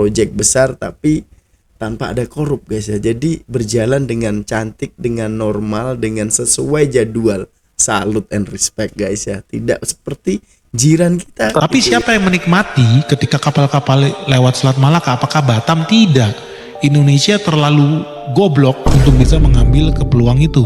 proyek besar tapi tanpa ada korup guys ya. Jadi berjalan dengan cantik, dengan normal, dengan sesuai jadwal. Salut and respect guys ya. Tidak seperti jiran kita. Tapi siapa yang menikmati ketika kapal-kapal lewat Selat Malaka? Apakah Batam? Tidak. Indonesia terlalu goblok untuk bisa mengambil peluang itu.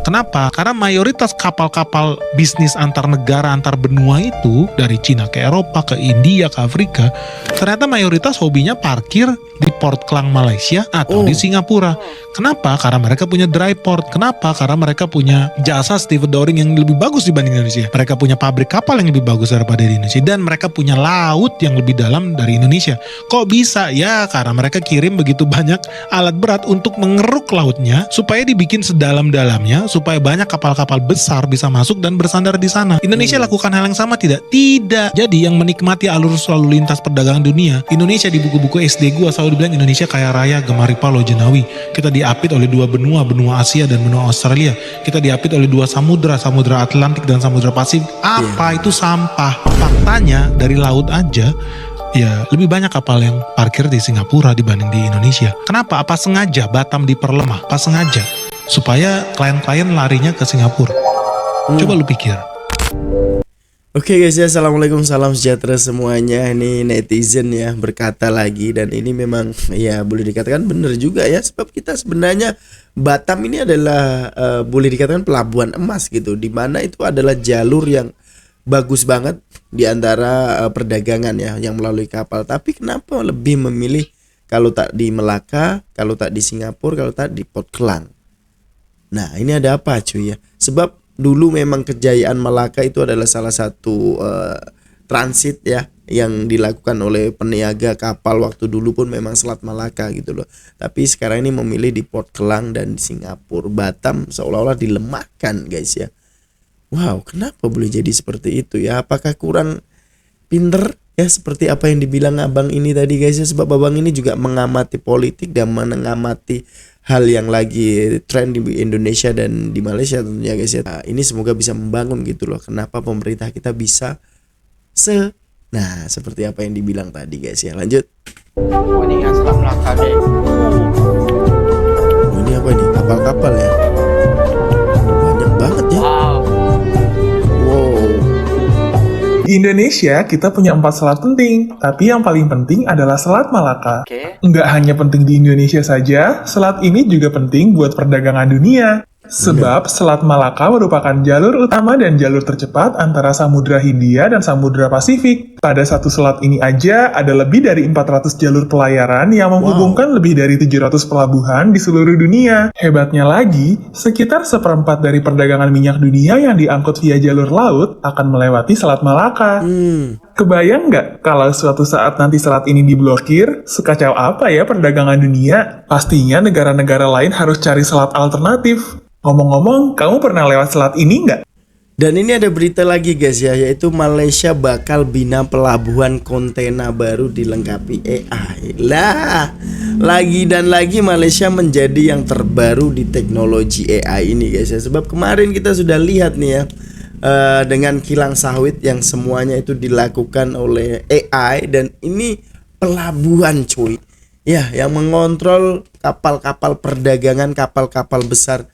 Kenapa? Karena mayoritas kapal-kapal bisnis antar negara, antar benua itu, dari Cina ke Eropa, ke India, ke Afrika, ternyata mayoritas hobinya parkir di Port Klang Malaysia atau di Singapura. Kenapa? Karena mereka punya dry port. Kenapa? Karena mereka punya jasa stevedoring yang lebih bagus dibanding Indonesia. Mereka punya pabrik kapal yang lebih bagus daripada di Indonesia. Dan mereka punya laut yang lebih dalam dari Indonesia. Kok bisa? Ya karena mereka kirim begitu banyak alat berat untuk mengeruk lautnya supaya dibikin sedalam-dalamnya, supaya banyak kapal-kapal besar bisa masuk dan bersandar di sana. Indonesia lakukan hal yang sama tidak? Tidak. Jadi yang menikmati alur lalu lintas perdagangan dunia, Indonesia di buku-buku SD gua selalu dibilang Indonesia kaya raya, Gemaripa, Lojenawi. Kita diapit oleh dua benua, benua Asia dan benua Australia. Kita diapit oleh dua samudra, samudra Atlantik dan samudra Pasifik. Apa itu sampah? Faktanya dari laut aja ya lebih banyak kapal yang parkir di Singapura dibanding di Indonesia. Kenapa? Apa sengaja Batam diperlemah? Apa sengaja? Supaya klien-klien larinya ke Singapura. Coba lu pikir. Oke guys ya, assalamualaikum, salam sejahtera semuanya. Ini netizen ya berkata lagi, dan ini memang ya boleh dikatakan benar juga ya. Sebab kita sebenarnya Batam ini adalah boleh dikatakan pelabuhan emas gitu, dimana itu adalah jalur yang bagus banget di antara perdagangan ya yang melalui kapal. Tapi kenapa lebih memilih kalau tak di Melaka, kalau tak di Singapura, kalau tak di Port Klang? Nah ini ada apa cuy ya? Sebab dulu memang kejayaan Malaka itu adalah salah satu transit ya yang dilakukan oleh peniaga kapal waktu dulu pun memang Selat Malaka gitu loh. Tapi sekarang ini memilih di Port Klang dan di Singapura. Batam seolah-olah dilemahkan guys ya. Wow, kenapa boleh jadi seperti itu ya? Apakah kurang pinter ya seperti apa yang dibilang abang ini tadi guys ya? Sebab abang ini juga mengamati politik dan mengamati hal yang lagi tren di Indonesia dan di Malaysia tentunya guys ya. Nah, ini semoga bisa membangun gitu loh. Kenapa pemerintah kita bisa nah seperti apa yang dibilang tadi guys ya. Lanjut. Ini yang Selat Melaka deh. Oh, ini apa ini? Kapal-kapal ya. Banyak banget ya. Wow. Di Indonesia, kita punya 4 selat penting, tapi yang paling penting adalah Selat Malaka. Nggak hanya penting di Indonesia saja, selat ini juga penting buat perdagangan dunia. Sebab Selat Malaka merupakan jalur utama dan jalur tercepat antara Samudra Hindia dan Samudra Pasifik. Pada satu selat ini aja ada lebih dari 400 jalur pelayaran yang menghubungkan lebih dari 700 pelabuhan di seluruh dunia. Hebatnya lagi, sekitar seperempat dari perdagangan minyak dunia yang diangkut via jalur laut akan melewati Selat Malaka. Kebayang nggak kalau suatu saat nanti selat ini diblokir, sekacau apa ya perdagangan dunia? Pastinya negara-negara lain harus cari selat alternatif. Ngomong-ngomong, kamu pernah lewat selat ini nggak? Dan ini ada berita lagi guys ya, yaitu Malaysia bakal bina pelabuhan kontena baru dilengkapi AI. Lah, lagi dan lagi Malaysia menjadi yang terbaru di teknologi AI ini guys ya. Sebab kemarin kita sudah lihat nih ya, dengan kilang sawit yang semuanya itu dilakukan oleh AI, dan ini pelabuhan cuy. Ya, yang mengontrol kapal-kapal perdagangan, kapal-kapal besar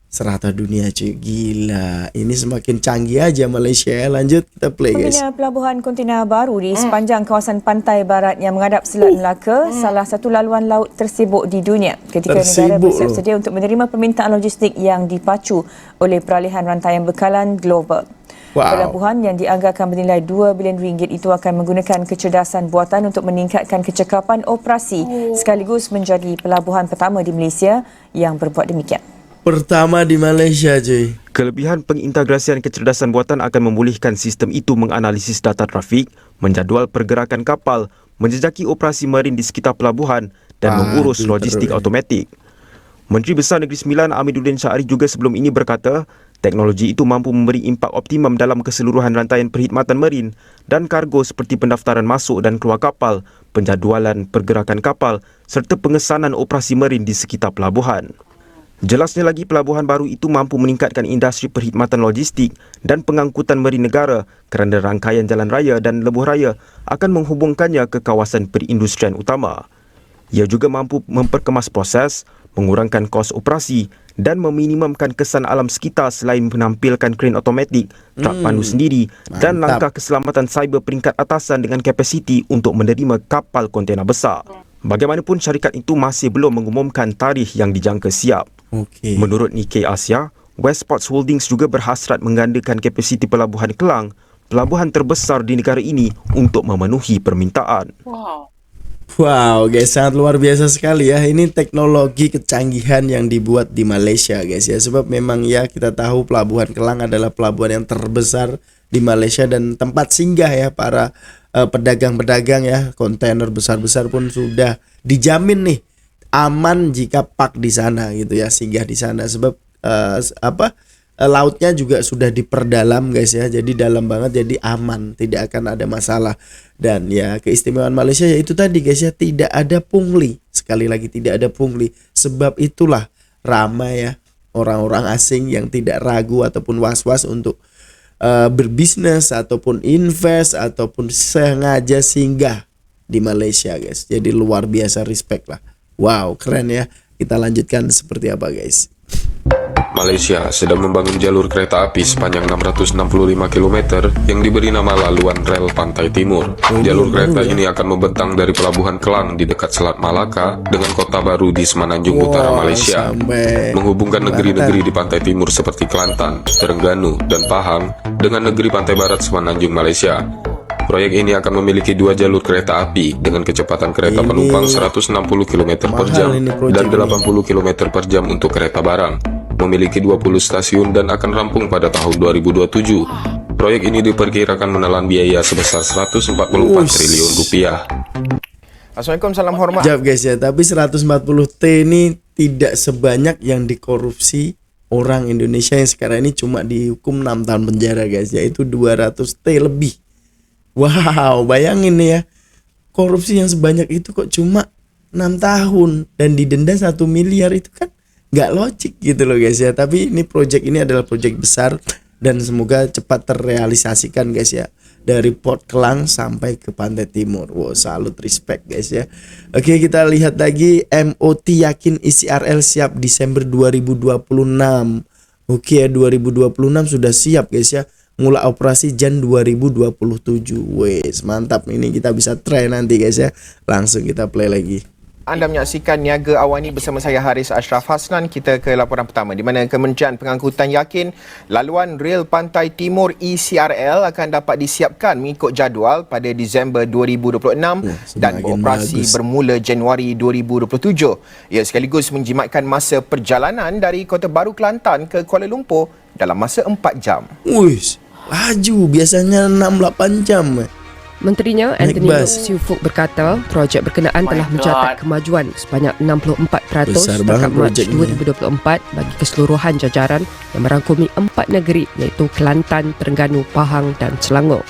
serata dunia cuy. Gila, ini semakin canggih aja Malaysia ya. Lanjut kita play guys. Pembinaan pelabuhan kontena baru di sepanjang kawasan pantai barat yang menghadap Selat Melaka, salah satu laluan laut tersibuk di dunia, ketika negara bersiap sedia untuk menerima permintaan logistik yang dipacu oleh peralihan rantaian bekalan global. Pelabuhan yang dianggarkan bernilai 2 bilion ringgit itu akan menggunakan kecerdasan buatan untuk meningkatkan kecekapan operasi, sekaligus menjadi pelabuhan pertama di Malaysia yang berbuat demikian. Pertama di Malaysia cuy. Kelebihan pengintegrasian kecerdasan buatan akan membolehkan sistem itu menganalisis data trafik, menjadual pergerakan kapal, menjejaki operasi marin di sekitar pelabuhan dan mengurus logistik automatik. Menteri Besar Negeri Sembilan Amiduddin Syari juga sebelum ini berkata, teknologi itu mampu memberi impak optimum dalam keseluruhan rantaian perkhidmatan marin dan kargo seperti pendaftaran masuk dan keluar kapal, penjadualan pergerakan kapal serta pengesanan operasi marin di sekitar pelabuhan. Jelasnya lagi, pelabuhan baru itu mampu meningkatkan industri perkhidmatan logistik dan pengangkutan meri negara kerana rangkaian jalan raya dan lebuh raya akan menghubungkannya ke kawasan perindustrian utama. Ia juga mampu memperkemas proses, mengurangkan kos operasi dan meminimumkan kesan alam sekitar selain menampilkan kren automatik, truk pandu sendiri dan langkah keselamatan cyber peringkat atasan dengan kapasiti untuk menerima kapal kontena besar. Bagaimanapun, syarikat itu masih belum mengumumkan tarikh yang dijangka siap. Menurut Nikkei Asia, Westports Holdings juga berhasrat menggandakan kapasiti pelabuhan Kelang, pelabuhan terbesar di negara ini, untuk memenuhi permintaan. Wow guys, sangat luar biasa sekali ya. Ini teknologi kecanggihan yang dibuat di Malaysia guys ya. Sebab memang ya kita tahu pelabuhan Kelang adalah pelabuhan yang terbesar di Malaysia dan tempat singgah ya para pedagang-pedagang ya. Kontainer besar-besar pun sudah dijamin nih aman jika park di sana gitu ya, singgah di sana. Sebab lautnya juga sudah diperdalam guys ya, jadi dalam banget, jadi aman, tidak akan ada masalah. Dan ya keistimewaan Malaysia yaitu tadi guys ya, tidak ada pungli, sekali lagi tidak ada pungli. Sebab itulah ramai ya orang-orang asing yang tidak ragu ataupun was-was untuk berbisnis ataupun invest ataupun sengaja singgah di Malaysia guys. Jadi luar biasa, respect lah. Wow, keren ya. Kita lanjutkan seperti apa guys. Malaysia sedang membangun jalur kereta api sepanjang 665 km yang diberi nama laluan rel Pantai Timur. Jalur kereta ini akan membentang dari Pelabuhan Kelang di dekat Selat Malaka dengan Kota Baru di Semenanjung Utara Malaysia, menghubungkan negeri-negeri di Pantai Timur seperti Kelantan, Terengganu, dan Pahang dengan negeri Pantai Barat Semenanjung Malaysia. Proyek ini akan memiliki 2 jalur kereta api dengan kecepatan kereta penumpang 160 km per jam dan 80 km per jam untuk kereta barang. Memiliki 20 stasiun dan akan rampung pada tahun 2027. Proyek ini diperkirakan menelan biaya sebesar 144 triliun rupiah. Assalamualaikum, salam hormat. Jap guys ya, tapi 140T ini tidak sebanyak yang dikorupsi orang Indonesia yang sekarang ini cuma dihukum 6 tahun penjara guys, yaitu 200T lebih. Wow, bayangin nih ya, korupsi yang sebanyak itu kok cuma 6 tahun dan didenda 1 miliar, itu kan nggak logik gitu loh guys ya. Tapi ini project ini adalah project besar dan semoga cepat terrealisasikan guys ya, dari Port Kelang sampai ke Pantai Timur. Wow, salut, respect guys ya. Oke, kita lihat lagi. MOT yakin ECRL siap Desember 2026. Oke, 2026 sudah siap guys ya, mulai operasi Jan 2027. Wes, mantap. Ini kita bisa try nanti guys ya. Langsung kita play lagi. Anda menyaksikan Niaga Awani bersama saya Haris Ashraf Hasnan. Kita ke laporan pertama di mana Kementerian Pengangkutan yakin laluan rel Pantai Timur ECRL akan dapat disiapkan mengikut jadual pada Disember 2026 dan beroperasi bermula Januari 2027. Ia sekaligus menjimatkan masa perjalanan dari Kota Baru Kelantan ke Kuala Lumpur dalam masa 4 jam. Wih, laju, biasanya 6-8 jam. Menterinya Anthony Siufuk berkata projek berkenaan telah mencatat kemajuan sebanyak 64% setakat Mac 2024 bagi keseluruhan jajaran yang merangkumi 4 negeri iaitu Kelantan, Terengganu, Pahang dan Selangor.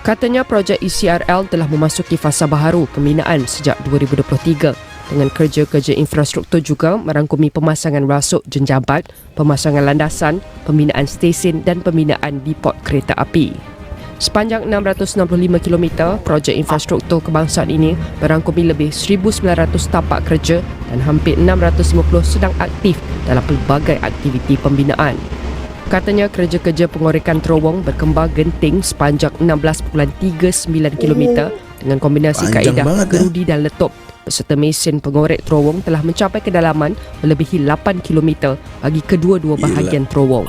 Katanya projek ECRL telah memasuki fasa baharu pembinaan sejak 2023 dengan kerja-kerja infrastruktur juga merangkumi pemasangan rasuk jenjabat, pemasangan landasan, pembinaan stesen dan pembinaan depot kereta api. Sepanjang 665 km, projek infrastruktur kebangsaan ini merangkumi lebih 1,900 tapak kerja dan hampir 650 sedang aktif dalam pelbagai aktiviti pembinaan. Katanya kerja-kerja pengorekan terowong berkembar genting sepanjang 16.39 km dengan kombinasi kaedah gerudi dan letup beserta mesin pengorek terowong telah mencapai kedalaman melebihi 8 km bagi kedua-dua bahagian terowong.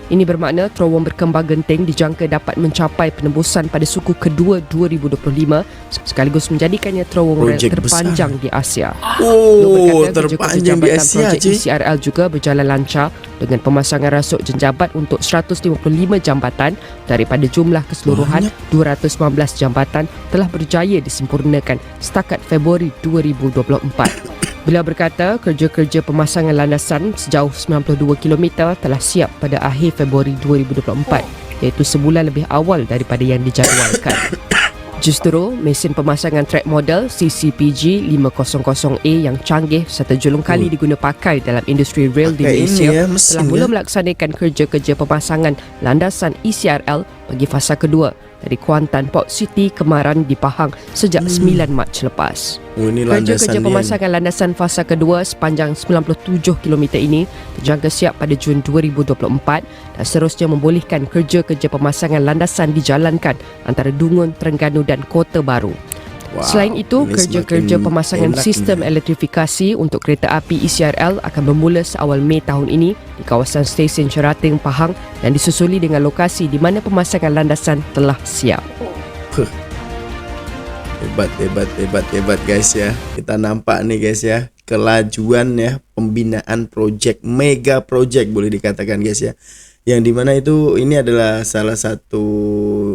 Ini bermakna terowong berkembar genting dijangka dapat mencapai penembusan pada suku kedua 2025 sekaligus menjadikannya terowong rel terpanjang di Asia. Terpanjang di Asia. Projek ECRL juga berjalan lancar dengan pemasangan rasuk jenjabat untuk 155 jambatan daripada jumlah keseluruhan 219 jambatan telah berjaya disempurnakan setakat Februari 2024. Beliau berkata kerja-kerja pemasangan landasan sejauh 92 km telah siap pada akhir Februari 2024 iaitu sebulan lebih awal daripada yang dijadualkan. Justru, mesin pemasangan track model CCPG 500A yang canggih serta julung kali diguna pakai dalam industri rel di Malaysia telah mula melaksanakan kerja-kerja pemasangan landasan ECRL bagi fasa kedua dari Kuantan Port City Kemaran di Pahang sejak 9 Mac lepas. Kerja-kerja pemasangan landasan fasa kedua sepanjang 97 km ini terjangka siap pada Jun 2024 dan seterusnya membolehkan kerja-kerja pemasangan landasan dijalankan antara Dungun, Terengganu dan Kota Baru. Selain itu, kerja-kerja pemasangan sistem elektrifikasi untuk kereta api ECRL akan bermula seawal Mei tahun ini di kawasan stesen Cerating, Pahang dan disusuli dengan lokasi di mana pemasangan landasan telah siap. Hebat guys ya. Kita nampak nih guys ya, kelajuan ya pembinaan project, mega project boleh dikatakan guys ya. Yang dimana itu ini adalah salah satu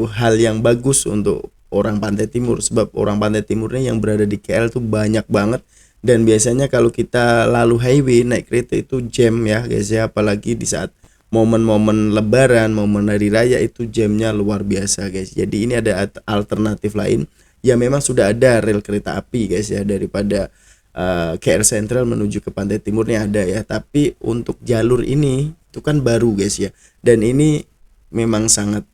hal yang bagus untuk orang Pantai Timur, sebab orang Pantai Timurnya yang berada di KL tuh banyak banget, dan biasanya kalau kita lalu highway naik kereta itu jam ya guys ya, apalagi di saat momen-momen lebaran, momen hari raya itu jamnya luar biasa guys. Jadi ini ada alternatif lain ya, memang sudah ada rel kereta api guys ya daripada KL Central menuju ke Pantai Timurnya ada ya, tapi untuk jalur ini itu kan baru guys ya, dan ini memang sangat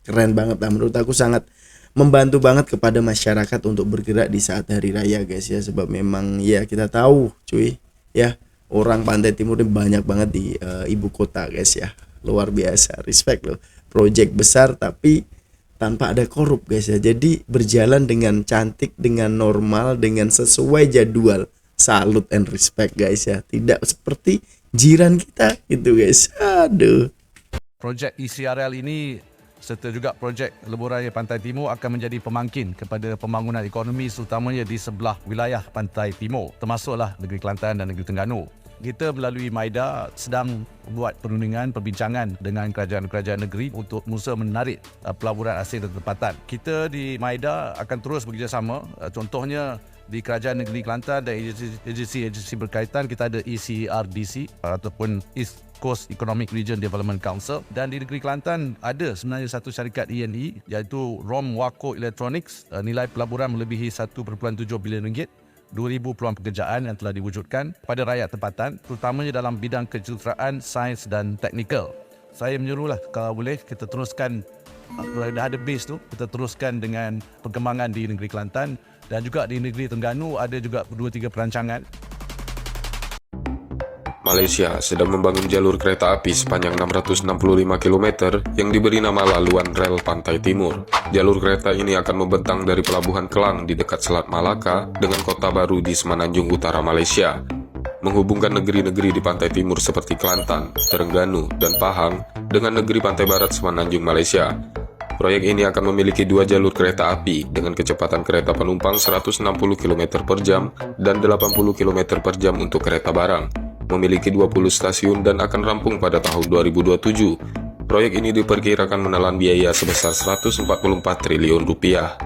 keren banget lah menurut aku, sangat membantu banget kepada masyarakat untuk bergerak di saat hari raya guys ya, sebab memang ya kita tahu cuy ya, orang Pantai Timur ini banyak banget di ibu kota guys ya, luar biasa, respect loh, project besar tapi tanpa ada korup guys ya, jadi berjalan dengan cantik, dengan normal, dengan sesuai jadwal, salut and respect guys ya, tidak seperti jiran kita gitu guys. Aduh, projek ECRL ini serta juga projek Lebuh Raya Pantai Timur akan menjadi pemangkin kepada pembangunan ekonomi terutamanya di sebelah wilayah Pantai Timur, termasuklah negeri Kelantan dan negeri Terengganu. Kita melalui MIDA sedang buat perundingan, perbincangan dengan kerajaan-kerajaan negeri untuk berusaha menarik pelaburan asing dan tempatan. Kita di MIDA akan terus bekerjasama, contohnya di kerajaan negeri Kelantan dan agensi-agensi berkaitan, kita ada ECRDC ataupun East Coast Economic Region Development Council, dan di negeri Kelantan ada sebenarnya satu syarikat E&E iaitu Rom Wako Electronics, nilai pelaburan melebihi 1.7 bilion ringgit, 2,000 peluang pekerjaan yang telah diwujudkan pada rakyat tempatan, terutamanya dalam bidang kejuruteraan, sains dan teknikal. Saya menyuruhlah kalau boleh kita teruskan, dah ada base tu, kita teruskan dengan perkembangan di negeri Kelantan, dan juga di negeri Terengganu ada juga 2-3 perancangan. Malaysia sedang membangun jalur kereta api sepanjang 665 km yang diberi nama laluan rel Pantai Timur. Jalur kereta ini akan membentang dari Pelabuhan Kelang di dekat Selat Malaka dengan Kota Baru di Semenanjung Utara Malaysia, menghubungkan negeri-negeri di Pantai Timur seperti Kelantan, Terengganu, dan Pahang dengan negeri Pantai Barat Semenanjung Malaysia. Proyek ini akan memiliki 2 jalur kereta api dengan kecepatan kereta penumpang 160 km per jam dan 80 km per jam untuk kereta barang. Memiliki 20 stasiun dan akan rampung pada tahun 2027. Proyek ini diperkirakan menelan biaya sebesar 144 triliun rupiah.